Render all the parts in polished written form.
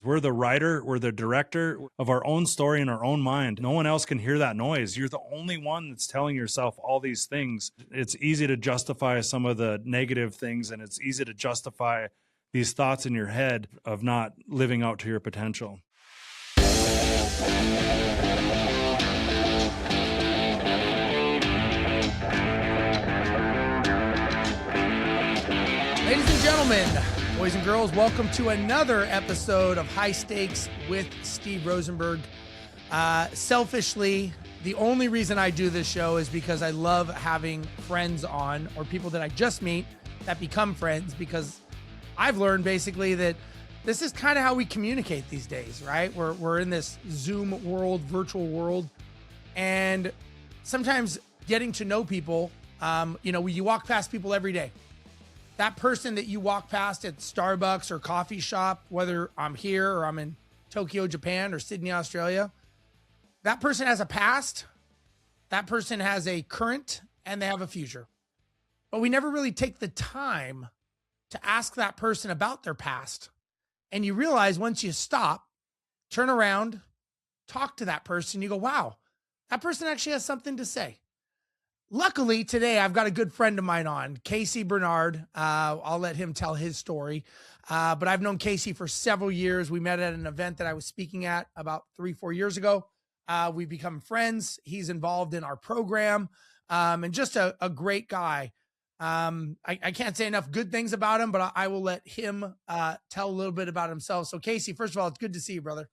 We're the writer, we're the director of our own story in our own mind. No one else can hear that noise. You're the only one that's telling yourself all these things. It's easy to justify some of the negative things, and it's easy to justify these thoughts in your head of not living out to your potential. Ladies and gentlemen, boys and girls, welcome to another episode of High Stakes with Steve Rozenberg. Selfishly, the only reason I do this show is because I love having friends on, or people that I just meet that become friends, because I've learned basically that this is kind of how we communicate these days, right? We're in this Zoom world, virtual world, and sometimes getting to know people, you walk past people every day. That person that you walk past at Starbucks or coffee shop, whether I'm here or I'm in Tokyo, Japan, or Sydney, Australia, that person has a past, that person has a current, and they have a future. But we never really take the time to ask that person about their past. And you realize once you stop, turn around, talk to that person, you go, wow, that person actually has something to say. Luckily, today, I've got a good friend of mine on, Casey Bernard. I'll let him tell his story. But I've known Casey for several years. We met at an event that I was speaking at about 3-4 years ago. We've become friends. He's involved in our program, and just a great guy. I can't say enough good things about him, but I will let him tell a little bit about himself. So, Casey, first of all, it's good to see you, brother.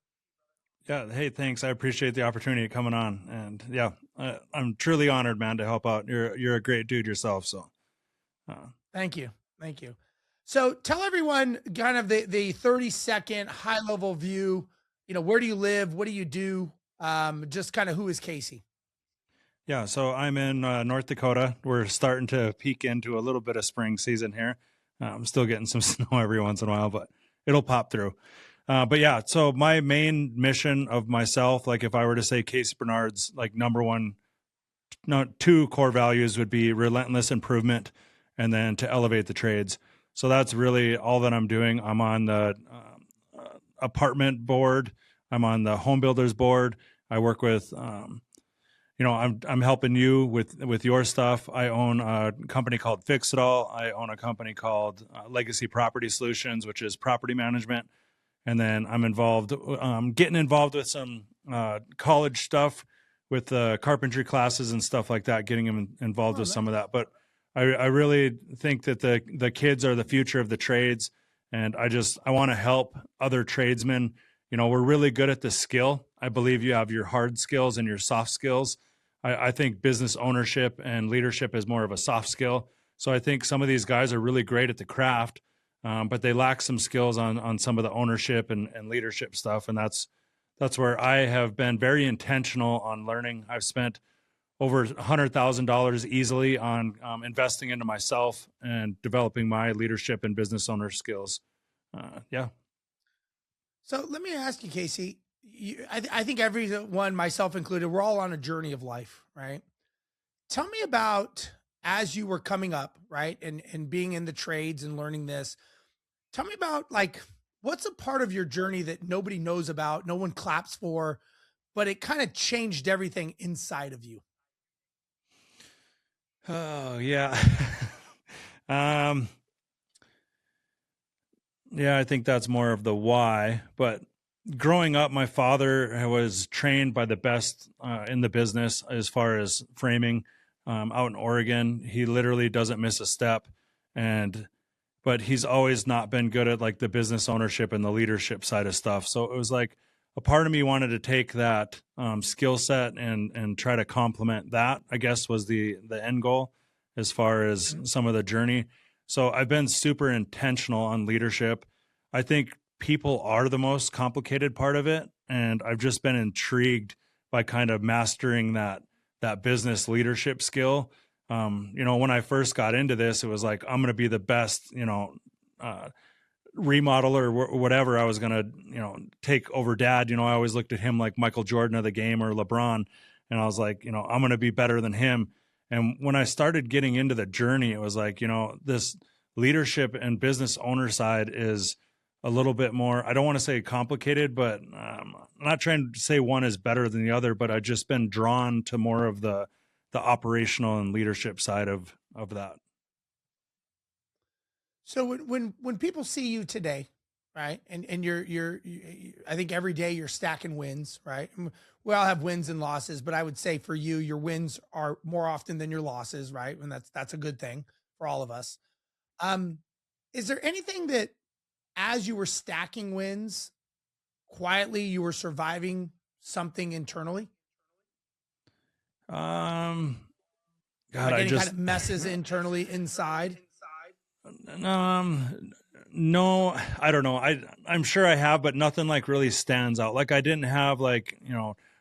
Yeah. Hey, thanks. I appreciate the opportunity coming on. And yeah, I'm truly honored, man, to help out. You're a great dude yourself. So thank you. Thank you. So tell everyone kind of the 30-second high level view, where do you live? What do you do? Just kind of who is Casey? Yeah. So I'm in North Dakota. We're starting to peek into a little bit of spring season here. I'm still getting some snow every once in a while, but it'll pop through. But yeah, so my main mission of myself, like if I were to say Casey Bernard's like two core values would be relentless improvement and then to elevate the trades. So that's really all that I'm doing. I'm on the apartment board. I'm on the home builders board. I work with, I'm helping you with your stuff. I own a company called Fix It All. I own a company called Legacy Property Solutions, which is property management. And then I'm getting involved with some college stuff with carpentry classes and stuff like that, getting them involved with some of that. But I really think that the kids are the future of the trades. And I want to help other tradesmen. We're really good at the skill. I believe you have your hard skills and your soft skills. I think business ownership and leadership is more of a soft skill. So I think some of these guys are really great at the craft, but they lack some skills on some of the ownership and leadership stuff. And that's where I have been very intentional on learning. I've spent over $100,000 easily on investing into myself and developing my leadership and business owner skills. Yeah. So let me ask you, Casey, I think everyone, myself included, we're all on a journey of life, right? Tell me about, as you were coming up, right, and being in the trades and learning this, tell me about, like, what's a part of your journey that nobody knows about, no one claps for, but it kind of changed everything inside of you? Oh, yeah. Yeah, I think that's more of the why. But growing up, my father was trained by the best in the business as far as framing out in Oregon. He literally doesn't miss a step. But he's always not been good at like the business ownership and the leadership side of stuff. So it was like a part of me wanted to take that skill set and try to complement that, I guess, was the end goal as far as some of the journey. So I've been super intentional on leadership. I think people are the most complicated part of it. And I've just been intrigued by kind of mastering that business leadership skill. When I first got into this, it was like, I'm going to be the best, remodeler or whatever. I was going to, take over dad. I always looked at him like Michael Jordan of the game or LeBron. And I was like, I'm going to be better than him. And when I started getting into the journey, it was like, this leadership and business owner side is a little bit more, I don't want to say complicated, but I'm not trying to say one is better than the other, but I've just been drawn to more of the operational and leadership side of that. So when people see you today, right, and I think every day you're stacking wins, right? We all have wins and losses, but I would say for you, your wins are more often than your losses, right? And that's a good thing for all of us. Um, is there anything that, as you were stacking wins, quietly you were surviving something internally? God, Like I any just kind of messes internally inside? No, I don't know. I'm sure I have, but nothing like really stands out. Like I didn't have like,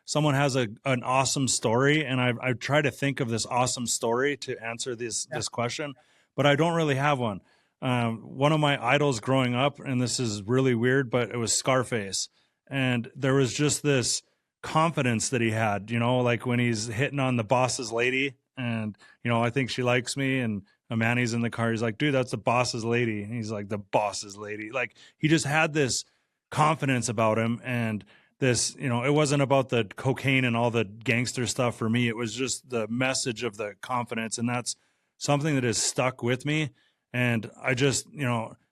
someone has an awesome story, and I try to think of this awesome story to answer this question, but I don't really have one. One of my idols growing up, and this is really weird, but it was Scarface, and there was just this confidence that he had, like when he's hitting on the boss's lady, and I think she likes me, and Manny's in the car. He's like, dude, that's the boss's lady. And he's like, the boss's lady. Like he just had this confidence about him. And this, it wasn't about the cocaine and all the gangster stuff for me. It was just the message of the confidence. And that's something that has stuck with me. And I just,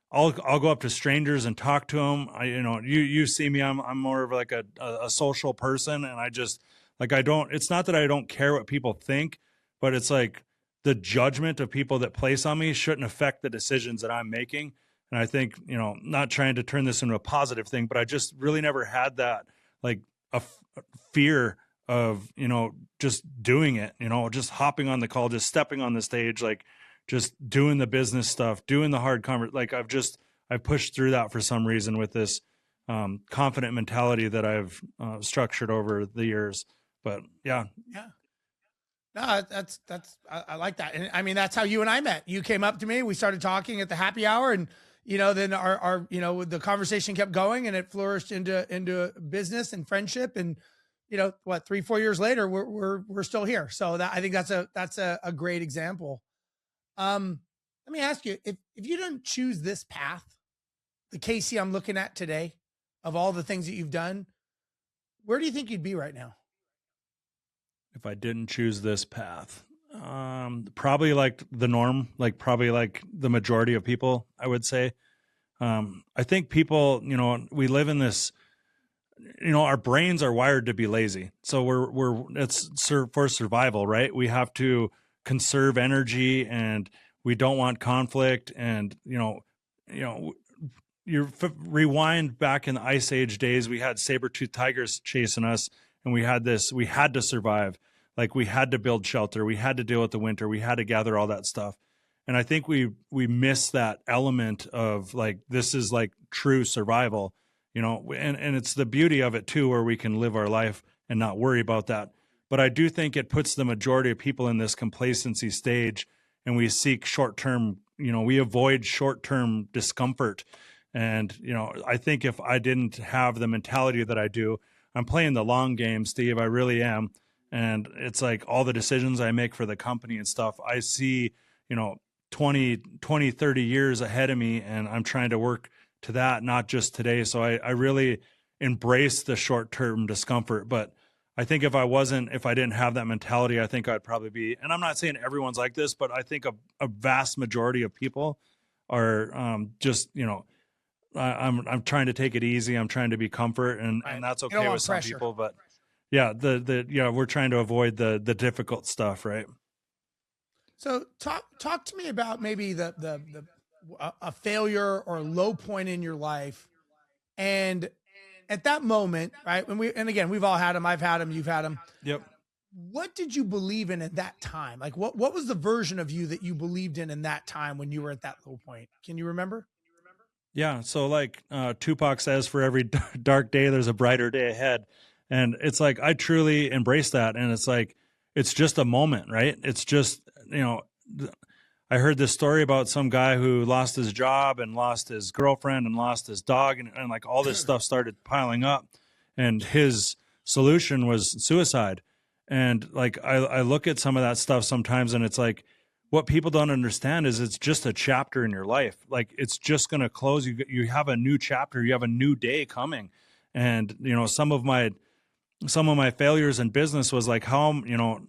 I'll go up to strangers and talk to them. You see me, I'm more of like a social person. And I just like, it's not that I don't care what people think, but it's like, the judgment of people that place on me shouldn't affect the decisions that I'm making. And I think, not trying to turn this into a positive thing, but I just really never had that, like a fear of, just doing it, just hopping on the call, just stepping on the stage, like just doing the business stuff, doing the hard like I've pushed through that for some reason with this confident mentality that I've structured over the years. But yeah. No, I like that. And I mean, that's how you and I met. You came up to me, we started talking at the happy hour, and, then our the conversation kept going, and it flourished into business and friendship. And, 3-4 years later, we're still here. So I think that's a great example. Let me ask you, if you didn't choose this path, the Casey I'm looking at today, of all the things that you've done, where do you think you'd be right now? If I didn't choose this path, probably like the norm, like probably like the majority of people, I would say. I think people, we live in this, our brains are wired to be lazy. So it's for survival, right? We have to conserve energy, and we don't want conflict. And, rewind back in the Ice Age days, we had saber-toothed tigers chasing us, and we had to survive. Like we had to build shelter. We had to deal with the winter. We had to gather all that stuff. And I think we miss that element of like, this is like true survival, and it's the beauty of it too, where we can live our life and not worry about that. But I do think it puts the majority of people in this complacency stage, and we seek short-term, we avoid short-term discomfort. And, I think if I didn't have the mentality that I do, I'm playing the long game, Steve. I really am. And it's like all the decisions I make for the company and stuff, I see, 20, 30 years ahead of me, and I'm trying to work to that, not just today. So I really embrace the short-term discomfort. But I think if I didn't have that mentality, I think I'd probably be, and I'm not saying everyone's like this, but I think a vast majority of people are just, I'm trying to take it easy. I'm trying to be comfort, and that's okay with some people, but yeah, we're trying to avoid the difficult stuff, right? So talk to me about maybe a failure or low point in your life, and at that moment, right? And again, we've all had them. I've had them. You've had them. Yep. What did you believe in at that time? Like what was the version of you that you believed in that time when you were at that low point? Can you remember? Yeah. So like Tupac says, for every dark day, there's a brighter day ahead. And it's like, I truly embrace that. And it's like, it's just a moment, right? It's just, I heard this story about some guy who lost his job and lost his girlfriend and lost his dog. And like all this stuff started piling up, and his solution was suicide. And like, I look at some of that stuff sometimes, and it's like, what people don't understand is it's just a chapter in your life. Like it's just going to close. You have a new chapter. You have a new day coming. And, some of my failures in business was like how,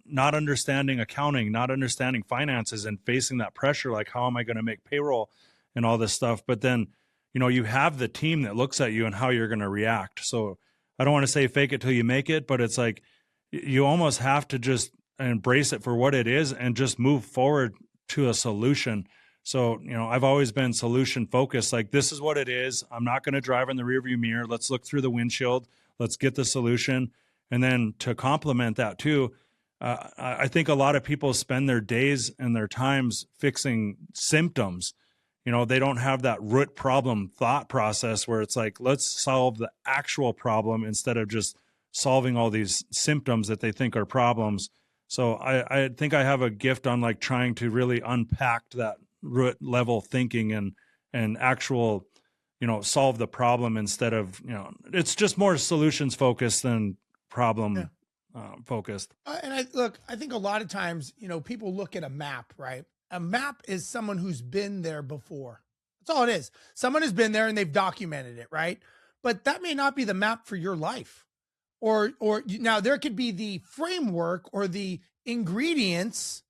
not understanding accounting, not understanding finances and facing that pressure. Like, how am I going to make payroll and all this stuff? But then, you have the team that looks at you and how you're going to react. So I don't want to say fake it till you make it, but it's like, you almost have to just embrace it for what it is and just move forward to a solution. So, I've always been solution focused. Like, this is what it is. I'm not going to drive in the rearview mirror. Let's look through the windshield. Let's get the solution. And then to complement that too, I think a lot of people spend their days and their times fixing symptoms. They don't have that root problem thought process where it's like, let's solve the actual problem instead of just solving all these symptoms that they think are problems. So I think I have a gift on like trying to really unpack that root level thinking and actual, solve the problem instead of, it's just more solutions focused than problem focused. And I think a lot of times, people look at a map, right? A map is someone who's been there before. That's all it is. Someone has been there and they've documented it, right? But that may not be the map for your life. Or now there could be the framework or the ingredients,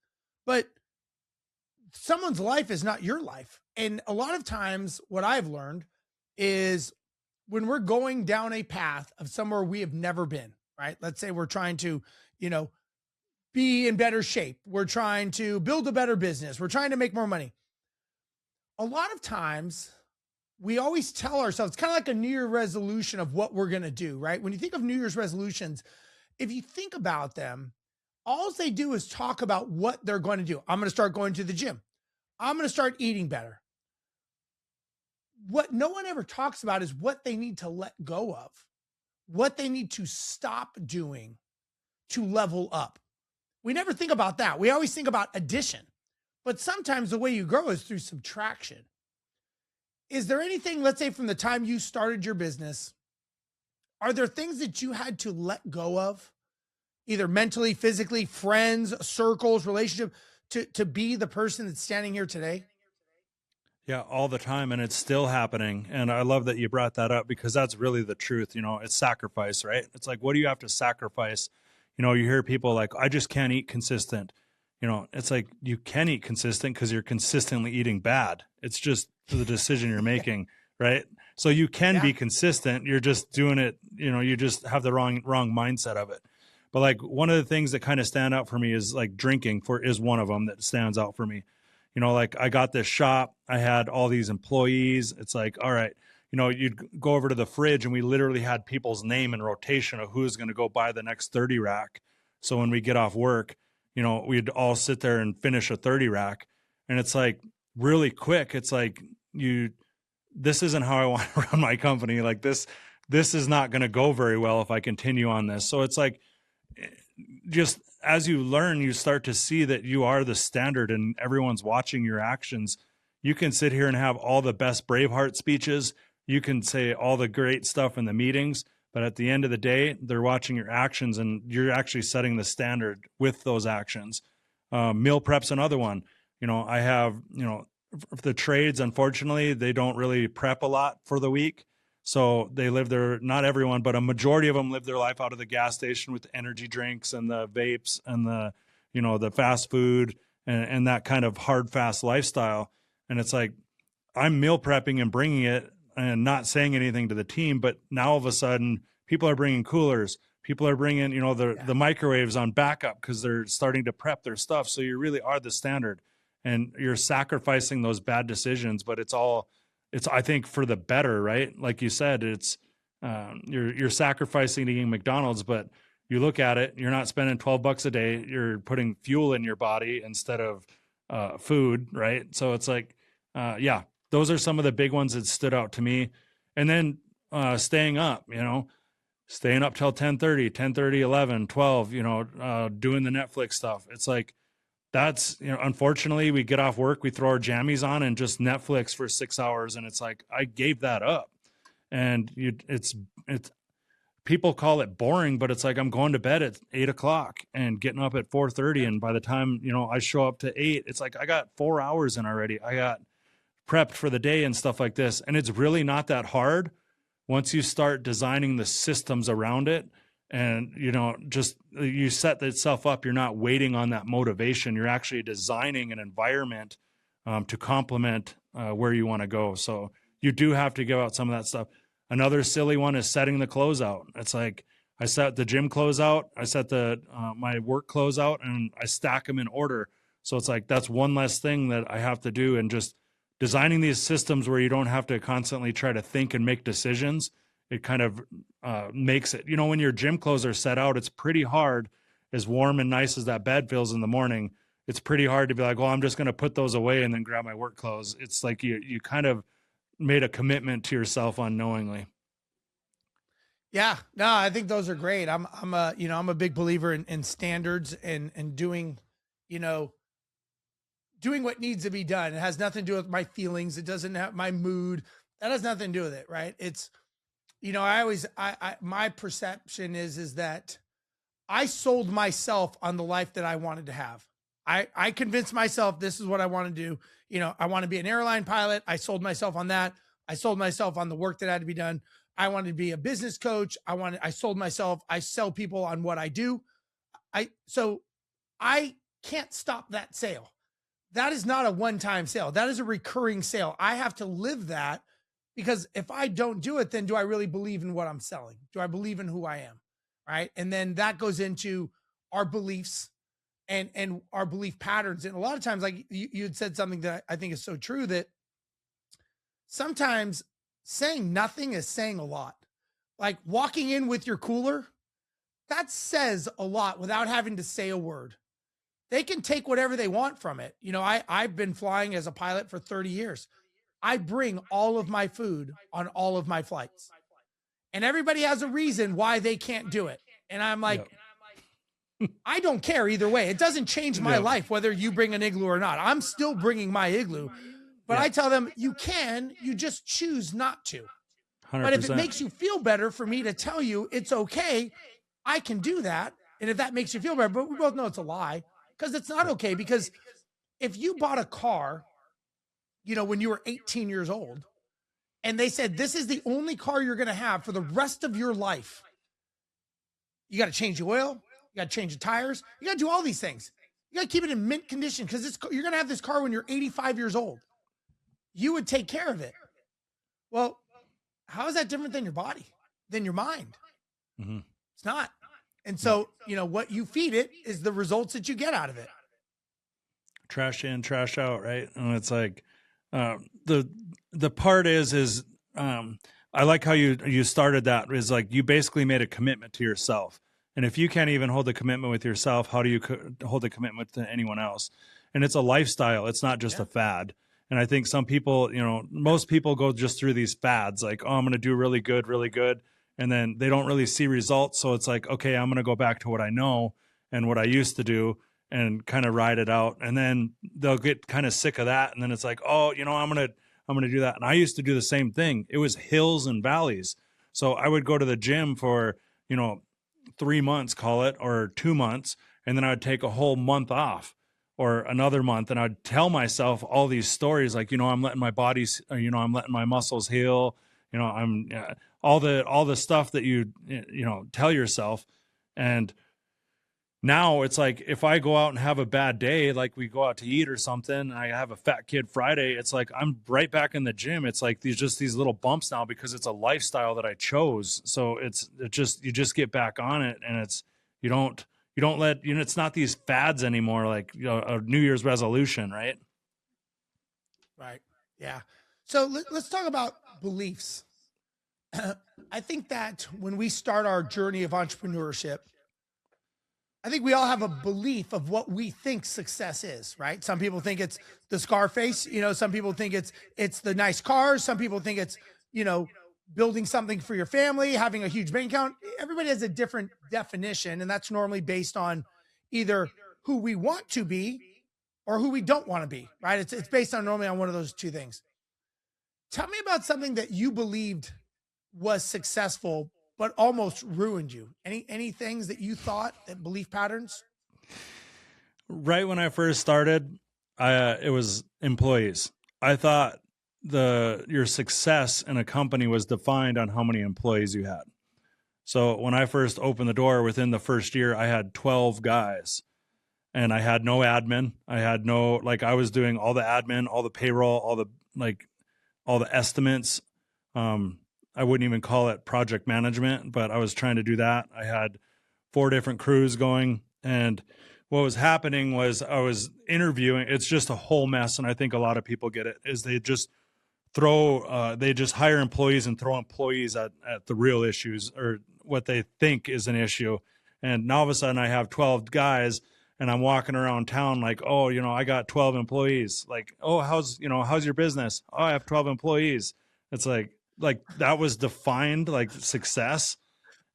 but someone's life is not your life. And a lot of times what I've learned is when we're going down a path of somewhere we have never been, right? Let's say we're trying to, be in better shape. We're trying to build a better business. We're trying to make more money. A lot of times we always tell ourselves, it's kind of like a New Year resolution of what we're going to do, right? When you think of New Year's resolutions, if you think about them, all they do is talk about what they're going to do. I'm going to start going to the gym. I'm going to start eating better. What no one ever talks about is what they need to let go of, what they need to stop doing to level up. We never think about that. We always think about addition, but sometimes the way you grow is through subtraction. Is there anything, let's say from the time you started your business, are there things that you had to let go of, either mentally, physically, friends, circles, relationship, to be the person that's standing here today? Yeah, all the time. And it's still happening. And I love that you brought that up because that's really the truth. It's sacrifice, right? It's like, what do you have to sacrifice? You hear people like, I just can't eat consistent. It's like you can eat consistent because you're consistently eating bad. It's just the decision you're making, right? So you can be consistent. You're just doing it, you just have the wrong mindset of it. But like one of the things that kind of stand out for me is like drinking is one of them that stands out for me. Like I got this shop, I had all these employees. It's like, all right, you'd go over to the fridge and we literally had people's name in rotation of who's going to go buy the next 30 rack. So when we get off work, we'd all sit there and finish a 30 rack. And it's like really quick. It's like this isn't how I want to run my company. Like this is not going to go very well if I continue on this. So it's like, just as you learn, you start to see that you are the standard and everyone's watching your actions. You can sit here and have all the best Braveheart speeches. You can say all the great stuff in the meetings, but at the end of the day, they're watching your actions and you're actually setting the standard with those actions. Meal prep's another one. I have, the trades, unfortunately, they don't really prep a lot for the week. So they live their, not everyone, but a majority of them live their life out of the gas station with the energy drinks and the vapes and the, the fast food and that kind of hard, fast lifestyle. And it's like, I'm meal prepping and bringing it and not saying anything to the team, but now all of a sudden people are bringing coolers. People are bringing, the microwaves on backup because they're starting to prep their stuff. So you really are the standard and you're sacrificing those bad decisions, but it's I think for the better, right? Like you said, it's you're sacrificing eating McDonald's, but you look at it, you're not spending $12 a day. You're putting fuel in your body instead of food, right? So it's like, those are some of the big ones that stood out to me. And then staying up till 10:30, 11, 12, doing the Netflix stuff. It's like, that's, unfortunately we get off work, we throw our jammies on and just Netflix for 6 hours. And it's like, I gave that up. And it's people call it boring, but it's like I'm going to bed at 8 o'clock and getting up at 4:30. And by the time, I show up to 8, it's like I got 4 hours in already. I got prepped for the day and stuff like this. And it's really not that hard once you start designing the systems around it. And, just you set itself up. You're not waiting on that motivation. You're actually designing an environment to complement where you want to go. So you do have to give out some of that stuff. Another silly one is setting the clothes out. It's like I set the gym clothes out, I set the my work clothes out, and I stack them in order. So it's like that's one less thing that I have to do, and just designing these systems where you don't have to constantly try to think and make decisions. It kind of makes it, when your gym clothes are set out, it's pretty hard, as warm and nice as that bed feels in the morning. It's pretty hard to be like, well, I'm just going to put those away and then grab my work clothes. It's like you kind of made a commitment to yourself unknowingly. Yeah, no, I think those are great. I'm a big believer in standards and doing, doing what needs to be done. It has nothing to do with my feelings. It doesn't have my mood. That has nothing to do with it. Right. It's, my perception is that I sold myself on the life that I wanted to have. I convinced myself this is what I want to do. I want to be an airline pilot. I sold myself on that. I sold myself on the work that had to be done. I wanted to be a business coach. I sold myself. I sell people on what I do. So I can't stop that sale. That is not a one-time sale. That is a recurring sale. I have to live that, because if I don't do it, then do I really believe in what I'm selling? Do I believe in who I am? Right. And then that goes into our beliefs and our belief patterns. And a lot of times, like you had said something that I think is so true, that sometimes saying nothing is saying a lot. Like walking in with your cooler, that says a lot without having to say a word. They can take whatever they want from it. I've been flying as a pilot for 30 years. I bring all of my food on all of my flights, and everybody has a reason why they can't do it. And I'm like, yep. I don't care either way. It doesn't change my life whether you bring an igloo or not. I'm still bringing my igloo, but I tell them you just choose not to. 100%. But if it makes you feel better for me to tell you it's okay, I can do that. And if that makes you feel better, but we both know it's a lie, because it's not okay. Because if you bought a car, when you were 18 years old, and they said, this is the only car you're going to have for the rest of your life, you got to change the oil, you got to change the tires, you got to do all these things. You got to keep it in mint condition, because you're going to have this car when you're 85 years old. You would take care of it. Well, how is that different than your body, than your mind? Mm-hmm. It's not. And so, what you feed it is the results that you get out of it. Trash in, trash out, right? And it's like, the part is I like how you started that, is like you basically made a commitment to yourself. And if you can't even hold the commitment with yourself, how do you hold the commitment to anyone else? And it's a lifestyle. It's not just a fad. And I think some people, most people go just through these fads, like, oh, I'm going to do really good. And then they don't really see results. So it's like, okay, I'm going to go back to what I know and what I used to do and kind of ride it out. And then they'll get kind of sick of that. And then it's like, oh, I'm going to do that. And I used to do the same thing. It was hills and valleys. So I would go to the gym for, 3 months, call it, or 2 months. And then I would take a whole month off, or another month. And I'd tell myself all these stories, like, I'm letting my body, I'm letting my muscles heal. I'm all the stuff that you tell yourself. And now it's like, if I go out and have a bad day, like we go out to eat or something, I have a Fat Kid Friday, it's like I'm right back in the gym. It's like these little bumps now, because it's a lifestyle that I chose. So you just get back on it, and it's you don't let it's not these fads anymore, like a New Year's resolution, right? Right. Yeah. So let's talk about beliefs. I think that when we start our journey of entrepreneurship, I think we all have a belief of what we think success is, right? Some people think it's the Scarface, some people think it's the nice cars. Some people think it's, building something for your family, having a huge bank account. Everybody has a different definition. And that's normally based on either who we want to be or who we don't want to be, right? It's based on normally on one of those two things. Tell me about something that you believed was successful but almost ruined you? Any things that you thought, that belief patterns? Right when I first started, it was employees. I thought your success in a company was defined on how many employees you had. So when I first opened the door, within the first year, I had 12 guys, and I had no admin. I had no, like, I was doing all the admin, all the payroll, all the estimates. I wouldn't even call it project management, but I was trying to do that. I had 4 different crews going, and what was happening was I was interviewing. It's just a whole mess, and I think a lot of people get it, is they just hire employees and throw employees at the real issues, or what they think is an issue. And now all of a sudden I have 12 guys, and I'm walking around town like, oh, I got 12 employees. Like, oh, how's your business? Oh, I have 12 employees. It's like that was defined like success.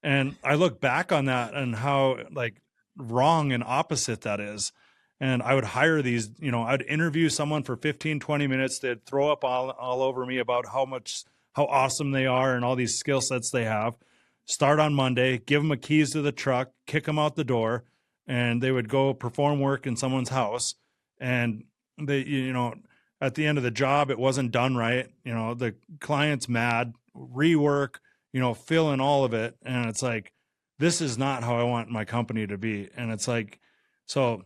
And I look back on that and how like wrong and opposite that is. And I would hire these, I'd interview someone for 15, 20 minutes. They'd throw up all over me about how awesome they are and all these skill sets they have. Start on Monday, give them a keys to the truck, kick them out the door, and they would go perform work in someone's house. And at the end of the job, it wasn't done right. The client's mad, rework, fill in all of it. And it's like, this is not how I want my company to be. And it's like, so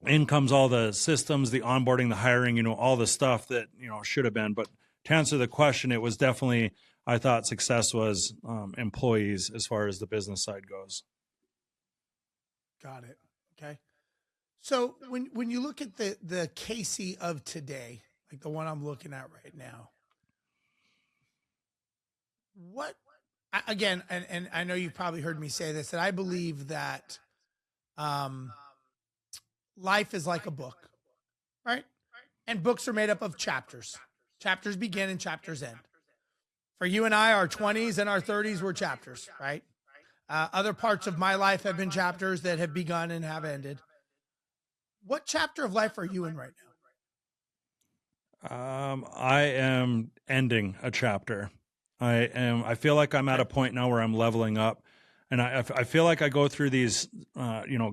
in comes all the systems, the onboarding, the hiring, all the stuff that, should have been. But to answer the question, it was definitely, I thought success was employees as far as the business side goes. Got it. Okay. So when you look at the Casey of today, like the one I'm looking at right now, again, and I know you've probably heard me say this, that I believe that life is like a book, right? And books are made up of chapters. Chapters begin and chapters end. For you and I, our 20s and our 30s were chapters, right? Other parts of my life have been chapters that have begun and have ended. What chapter of life are you in right now? I am ending a chapter. I feel like I'm at a point now where I'm leveling up, and I feel like I go through these,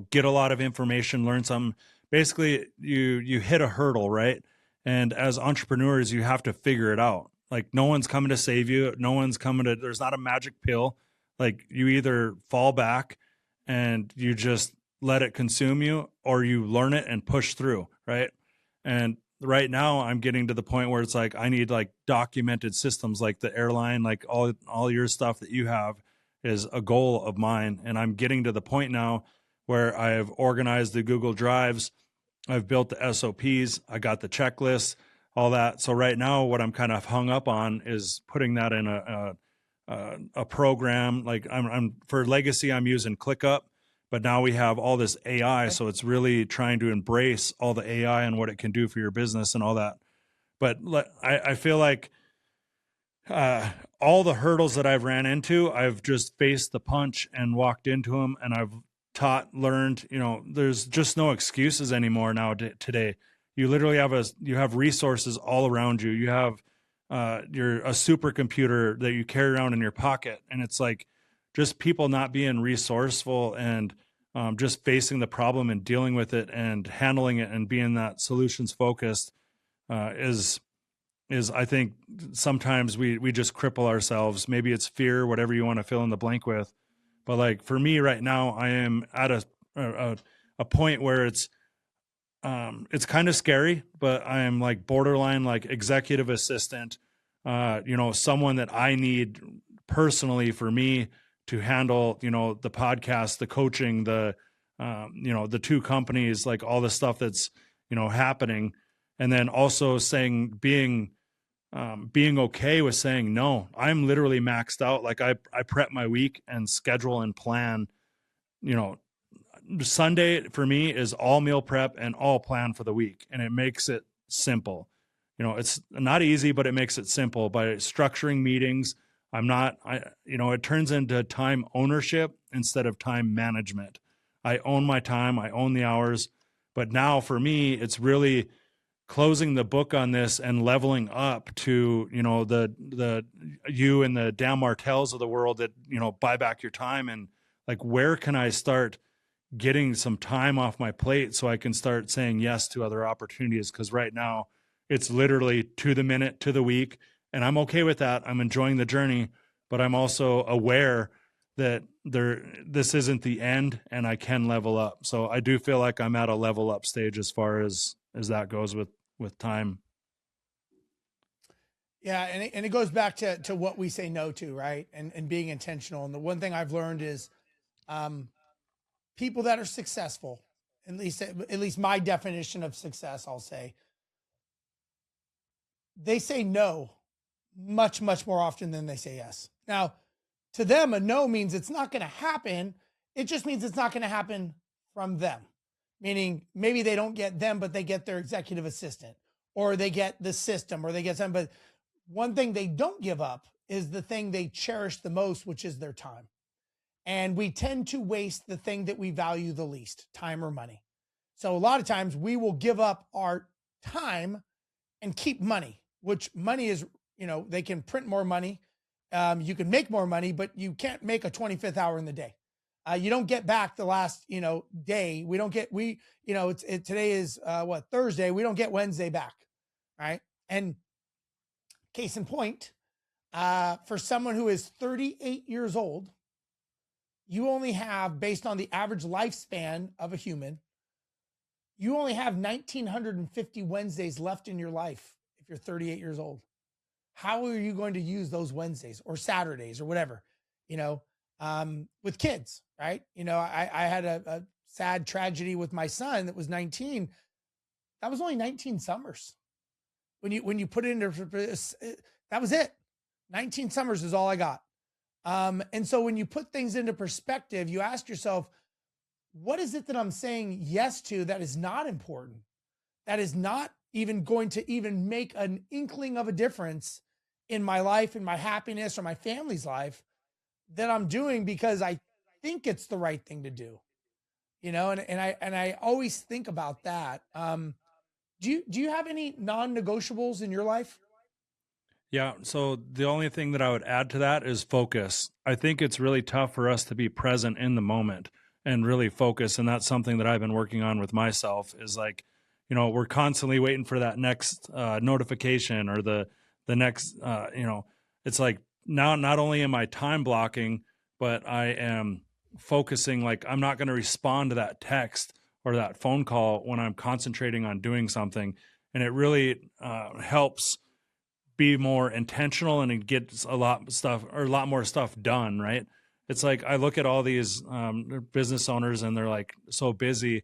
get a lot of information, learn something. Basically, you hit a hurdle, right? And as entrepreneurs, you have to figure it out. Like, no one's coming to save you. There's not a magic pill. Like, you either fall back and you just let it consume you, or you learn it and push through, right? And right now I'm getting to the point where it's like, I need like documented systems, like the airline, like all your stuff that you have is a goal of mine. And I'm getting to the point now where I've organized the Google Drives. I've built the SOPs. I got the checklists, all that. So right now what I'm kind of hung up on is putting that in a program. Like I'm for legacy, I'm using ClickUp, but now we have all this AI. So it's really trying to embrace all the AI and what it can do for your business and all that. But I feel like all the hurdles that I've ran into, I've just faced the punch and walked into them, and I've learned, there's just no excuses anymore now today. You literally have resources all around you. You have you're a supercomputer that you carry around in your pocket. And it's like, just people not being resourceful and just facing the problem and dealing with it and handling it and being that solutions focused is I think sometimes we just cripple ourselves. Maybe it's fear, whatever you want to fill in the blank with. But like for me right now, I am at a point where it's kind of scary, but I am like borderline like executive assistant, someone that I need personally for me to handle, the podcast, the coaching, the 2 companies, like all the stuff that's, happening. And then also being okay with saying no. I'm literally maxed out. Like I prep my week and schedule and plan. Sunday for me is all meal prep and all plan for the week, and it makes it simple. It's not easy, but it makes it simple by structuring meetings. It turns into time ownership instead of time management. I own my time, I own the hours, but now for me, it's really closing the book on this and leveling up to, the you and the Dan Martells of the world that, buy back your time, and like, where can I start getting some time off my plate so I can start saying yes to other opportunities? Because right now it's literally to the minute, to the week, and I'm okay with that. I'm enjoying the journey, but I'm also aware that this isn't the end, and I can level up. So I do feel like I'm at a level up stage as far as that goes with time. Yeah, and it goes back to what we say no to, right? And being intentional. And the one thing I've learned is, people that are successful, at least my definition of success, I'll say, they say no much more often than they say yes. Now, to them, a no means it's not going to happen. It just means it's not going to happen from them. Meaning maybe they don't get them, but they get their executive assistant, or they get the system, or they get something. But one thing they don't give up is the thing they cherish the most, which is their time. And we tend to waste the thing that we value the least, time or money. So a lot of times we will give up our time and keep money, which money is, they can print more money. You can make more money, but you can't make a 25th hour in the day. You don't get back the last, day. We don't get, today is Thursday. We don't get Wednesday back. Right. And case in point, for someone who is 38 years old, you only have, based on the average lifespan of a human, you only have 1,950 Wednesdays left in your life if you're 38 years old. How are you going to use those Wednesdays or Saturdays or whatever, with kids, right? I had a sad tragedy with my son that was 19. That was only 19 summers. When you put it into, that was it. 19 summers is all I got. And so when you put things into perspective, you ask yourself, what is it that I'm saying yes to that is not important, that is not even going to even make an inkling of a difference in my life, in my happiness, or my family's life, that I'm doing because I think it's the right thing to do, and I always think about that. Do you have any non-negotiables in your life? Yeah. So the only thing that I would add to that is focus. I think it's really tough for us to be present in the moment and really focus. And that's something that I've been working on with myself, is like, we're constantly waiting for that next notification or the next, it's like, now not only am I time blocking, but I am focusing. Like, I'm not going to respond to that text or that phone call when I'm concentrating on doing something. And it really helps be more intentional, and it gets a lot more stuff done, right? It's like, I look at all these business owners, and they're like so busy,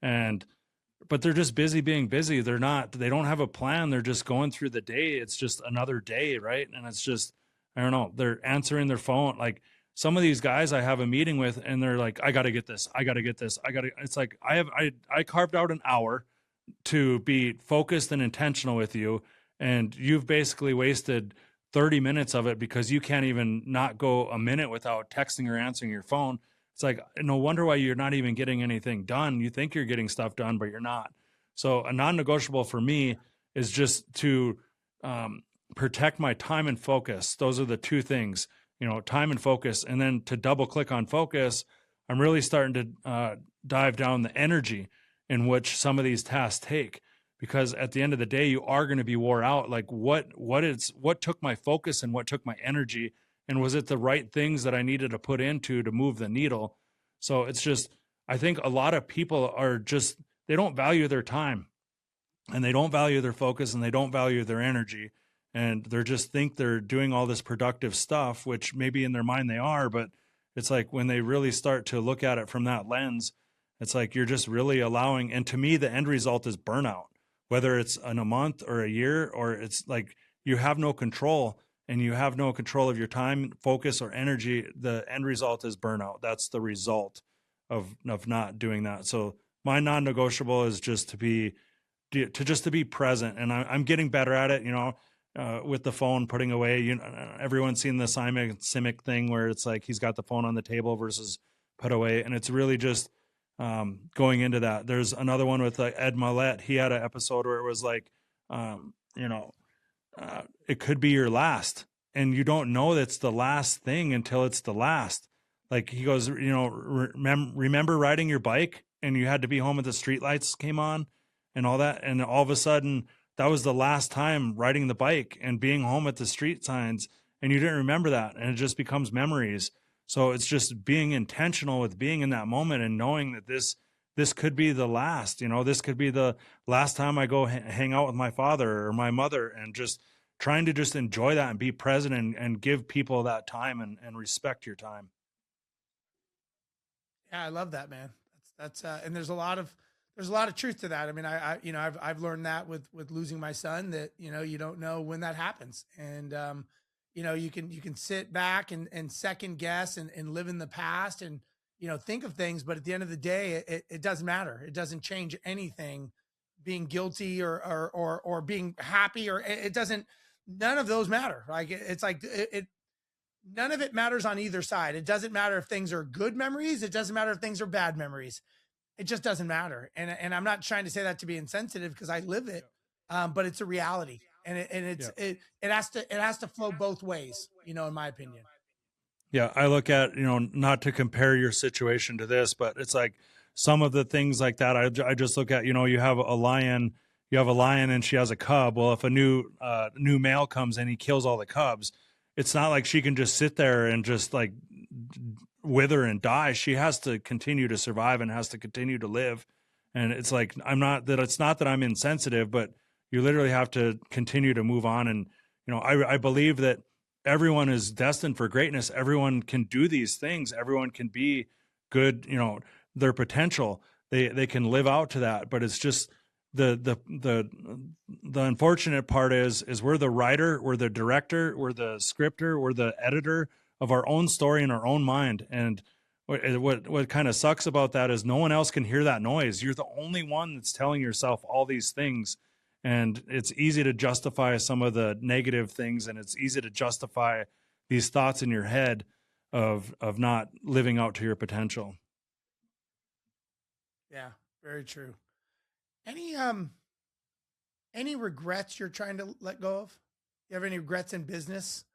but they're just busy being busy. They don't have a plan. They're just going through the day. It's just another day, right? And it's just, I don't know, they're answering their phone. Like, some of these guys I have a meeting with, and they're like, I got to get this. It's like, I carved out an hour to be focused and intentional with you, and you've basically wasted 30 minutes of it because you can't even not go a minute without texting or answering your phone. It's like, no wonder why you're not even getting anything done. You think you're getting stuff done, but you're not. So a non-negotiable for me is just to protect my time and focus. Those are the two things, time and focus. And then to double click on focus, I'm really starting to dive down the energy in which some of these tasks take. Because at the end of the day, you are going to be wore out. Like, what took my focus and what took my energy, and was it the right things that I needed to put into to move the needle? So it's just, I think a lot of people they don't value their time, and they don't value their focus, and they don't value their energy, and they're just think they're doing all this productive stuff, which maybe in their mind they are, but it's like, when they really start to look at it from that lens, it's like, you're just really allowing, and to me, the end result is burnout. Whether it's in a month or a year, or it's like, you have no control, and you have no control of your time, focus, or energy, the end result is burnout. That's the result of not doing that. So my non-negotiable is just to be present. And I'm getting better at it, with the phone, putting away, everyone's seen the Simon Simic thing where it's like, he's got the phone on the table versus put away. And it's really just, going into that. There's another one with Ed Milet. He had an episode where it was like, you know, it could be your last, and you don't know that's the last thing until it's the last. Like he goes, you know, remember riding your bike and you had to be home at the streetlights came on and all that, and all of a sudden that was the last time riding the bike and being home at the street signs, and you didn't remember that, and it just becomes memories. So it's just being intentional with being in that moment and knowing that this could be the last, you know, this could be the last time I go hang out with my father or my mother, and just trying to just enjoy that and be present and give people that time and respect your time. Yeah, I love that, man. That's and there's a lot of truth to that. I mean, you know, I've learned that with losing my son, that, you know, you don't know when that happens. And, you know, you can sit back and second guess and live in the past and, you know, think of things, but at the end of the day, it doesn't matter. It doesn't change anything, being guilty or being happy, or it doesn't, none of those matter. Like it's like none of it matters on either side. It doesn't matter if things are good memories. It doesn't matter if things are bad memories. It just doesn't matter. And I'm not trying to say that to be insensitive, because I live it. But it's a reality, and it has to flow both ways, you know, in my opinion. Yeah, I look at, you know, not to compare your situation to this, but it's like some of the things like that. I just look at, you know, you have a lion and she has a cub. Well, if a new male comes in, he kills all the cubs. It's not like she can just sit there and just like wither and die. She has to continue to survive and has to continue to live. And it's like, it's not that I'm insensitive, but you literally have to continue to move on. And, you know, I believe that everyone is destined for greatness. Everyone can do these things. Everyone can be good, you know, their potential. They can live out to that, but it's just the unfortunate part is we're the writer, we're the director, we're the scripter, we're the editor of our own story in our own mind. And what kind of sucks about that is no one else can hear that noise. You're the only one that's telling yourself all these things. And it's easy to justify some of the negative things, and it's easy to justify these thoughts in your head of not living out to your potential. Yeah, very true. Any regrets you're trying to let go of? You have any regrets in business?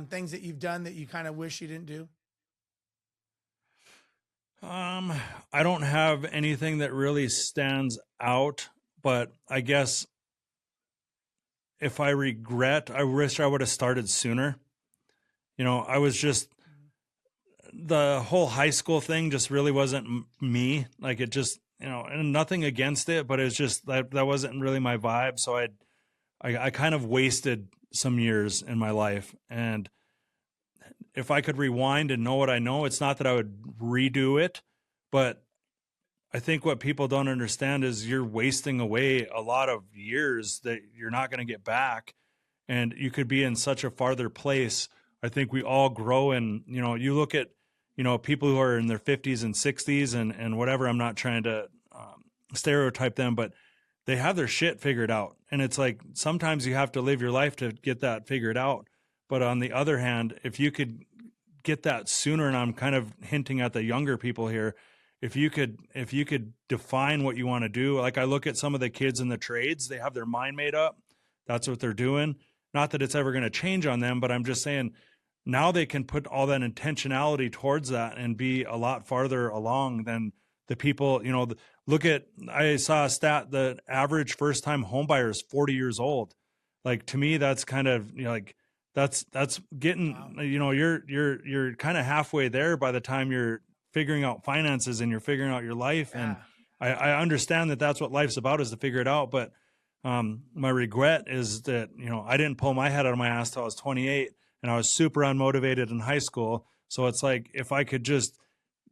Things that you've done that you kind of wish you didn't do? I don't have anything that really stands out, but I guess if I regret, I wish I would have started sooner. You know, I was just, the whole high school thing just really wasn't me. Like it just, you know, and nothing against it, but it's just that wasn't really my vibe. So I kind of wasted some years in my life. And if I could rewind and know what I know, it's not that I would redo it, but I think what people don't understand is you're wasting away a lot of years that you're not going to get back. And you could be in such a farther place. I think we all grow, and, you know, you look at, you know, people who are in their 50s and 60s and whatever, I'm not trying to stereotype them, but they have their shit figured out. And it's like, sometimes you have to live your life to get that figured out. But on the other hand, if you could get that sooner, and I'm kind of hinting at the younger people here, if you could define what you want to do. Like I look at some of the kids in the trades, they have their mind made up. That's what they're doing. Not that it's ever going to change on them, but I'm just saying now they can put all that intentionality towards that and be a lot farther along than the people, you know, I saw a stat, the average first time home buyer is 40 years old. Like to me, that's kind of, you know, like that's getting, wow. You know, you're kind of halfway there by the time you're figuring out finances and you're figuring out your life. Yeah. And I understand that that's what life's about, is to figure it out. But my regret is that, you know, I didn't pull my head out of my ass till I was 28, and I was super unmotivated in high school. So it's like, if I could just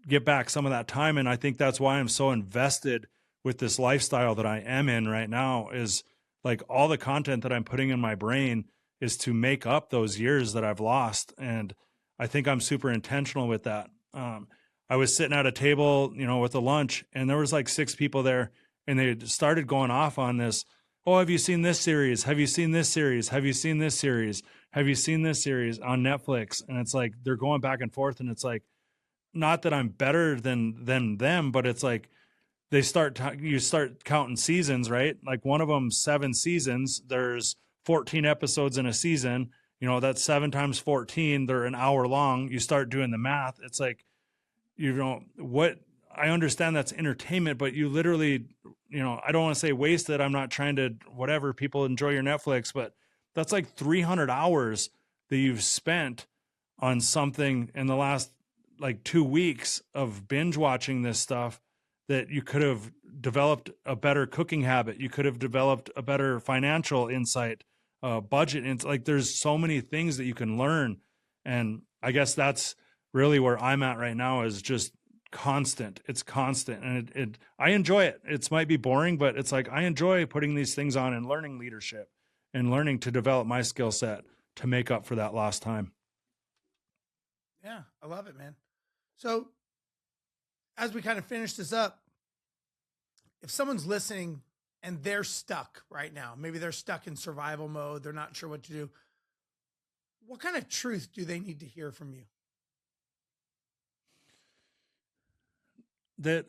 get back some of that time. And I think that's why I'm so invested with this lifestyle that I am in right now, is like all the content that I'm putting in my brain is to make up those years that I've lost. And I think I'm super intentional with that. I was sitting at a table, you know, with a lunch, and there was like 6 people there, and they started going off on this. Oh, have you seen this series? Have you seen this series? Have you seen this series? Have you seen this series on Netflix? And it's like, they're going back and forth, and it's like, not that I'm better than them, but it's like you start counting seasons, right? Like one of them 7 seasons. There's 14 episodes in a season. That's 7 times 14. They're an hour long. You start doing the math. It's like, what I understand that's entertainment, but you literally, I don't want to say wasted. I'm not trying to, whatever, people enjoy your Netflix, but that's like 300 hours that you've spent on something in the last like 2 weeks of binge watching this stuff, that you could have developed a better cooking habit. You could have developed a better financial insight, budget. And it's like, there's so many things that you can learn. And I guess that's really where I'm at right now, is just constant. It's constant. And I enjoy it. It might be boring, but it's like, I enjoy putting these things on and learning leadership and learning to develop my skill set to make up for that lost time. Yeah, I love it, man. So as we kind of finish this up, if someone's listening and they're stuck right now, maybe they're stuck in survival mode, they're not sure what to do, what kind of truth do they need to hear from you? That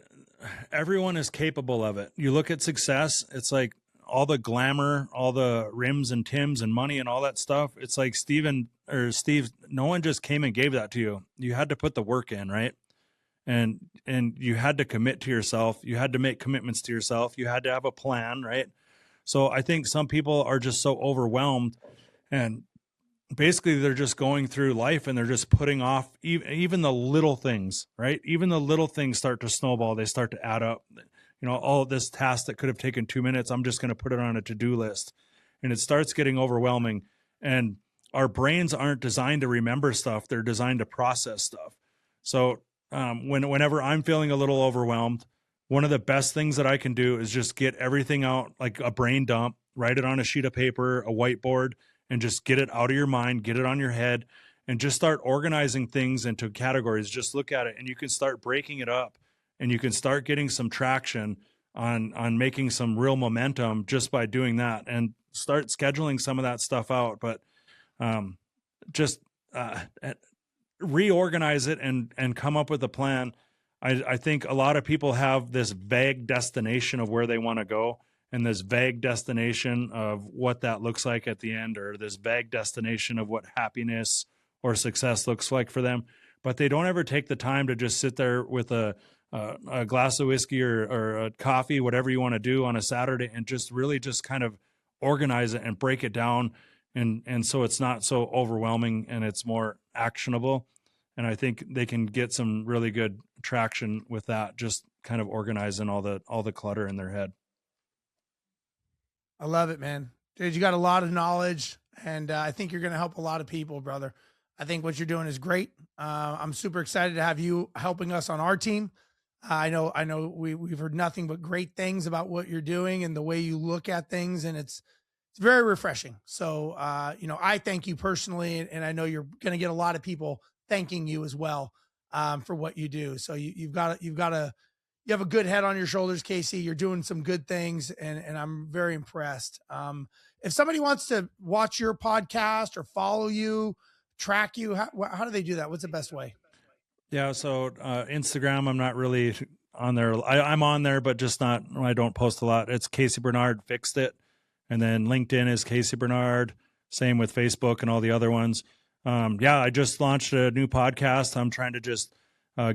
everyone is capable of it. You look at success, it's like all the glamour, all the rims and Tims and money and all that stuff. It's like Steve, no one just came and gave that to you. You had to put the work in, right? And you had to commit to yourself. You had to make commitments to yourself. You had to have a plan, right? So I think some people are just so overwhelmed, and basically they're just going through life and they're just putting off even the little things, right? Even the little things start to snowball. They start to add up. Oh, this task that could have taken 2 minutes, I'm just going to put it on a to-do list. And it starts getting overwhelming. And our brains aren't designed to remember stuff. They're designed to process stuff. So whenever I'm feeling a little overwhelmed, one of the best things that I can do is just get everything out, like a brain dump, write it on a sheet of paper, a whiteboard, and just get it out of your mind, get it on your head, and just start organizing things into categories. Just look at it, and you can start breaking it up, and you can start getting some traction on making some real momentum just by doing that, and start scheduling some of that stuff out. But just reorganize it and come up with a plan. I think a lot of people have this vague destination of where they want to go, and this vague destination of what that looks like at the end, or this vague destination of what happiness or success looks like for them. But they don't ever take the time to just sit there with a glass of whiskey or a coffee, whatever you want to do on a Saturday, and just really just kind of organize it and break it down. And so it's not so overwhelming and it's more actionable. And I think they can get some really good traction with that, just kind of organizing all the clutter in their head. I love it, man. Dude, you got a lot of knowledge, and I think you're going to help a lot of people, brother. I think what you're doing is great. I'm super excited to have you helping us on our team. I know we've heard nothing but great things about what you're doing and the way you look at things, and it's very refreshing. So, I thank you personally, and I know you're going to get a lot of people thanking you as well for what you do. So you have a good head on your shoulders, Casey. You're doing some good things, and I'm very impressed. If somebody wants to watch your podcast or follow you, track you, how do they do that? What's the best way? Yeah. So Instagram, I'm not really on there. I'm on there, but just not, I don't post a lot. It's Casey Bernard Fixed It. And then LinkedIn is Casey Bernard. Same with Facebook and all the other ones. I just launched a new podcast. I'm trying to just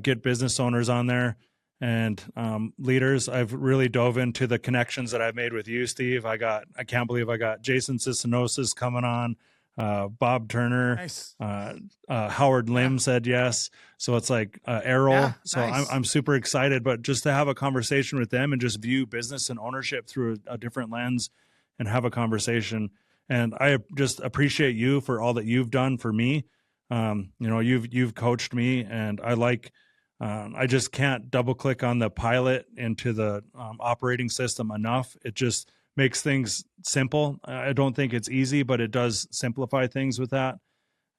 get business owners on there and leaders. I've really dove into the connections that I've made with you, Steve. I can't believe I got Jason Sissonosis coming on, Bob Turner, Nice. Howard Lim said yes. So it's like Errol. Yeah, so nice. I'm super excited, but just to have a conversation with them and just view business and ownership through a different lens and have a conversation. And I just appreciate you for all that you've done for me. You've coached me, and I just can't double click on the pilot into the operating system enough. It just makes things simple. I don't think it's easy, but it does simplify things with that.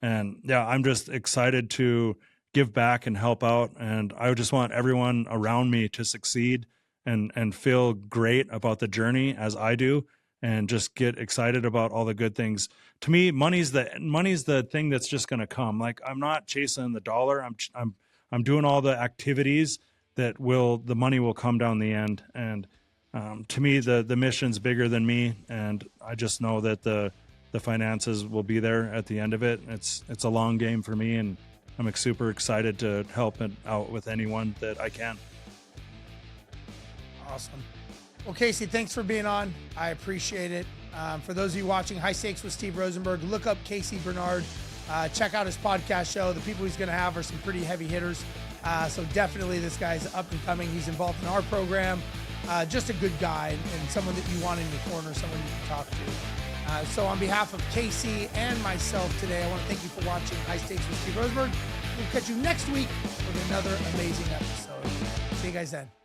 And yeah, I'm just excited to give back and help out. And I just want everyone around me to succeed and feel great about the journey as I do, and just get excited about all the good things. To me, money's the thing that's just going to come. Like, I'm not chasing the dollar. I'm I'm doing all the activities that the money will come down the end. And to me, the mission's bigger than me, and I just know that the finances will be there at the end of it. It's a long game for me, and I'm super excited to help it out with anyone that I can. Awesome. Well, Casey, thanks for being on. I appreciate it. For those of you watching High Stakes with Steve Rozenberg, look up Casey Bernard. Check out his podcast show. The people he's going to have are some pretty heavy hitters. So definitely this guy's up and coming. He's involved in our program. Just a good guy and someone that you want in your corner, someone you can talk to. So on behalf of Casey and myself today, I want to thank you for watching High Stakes with Steve Rozenberg. We'll catch you next week with another amazing episode. See you guys then.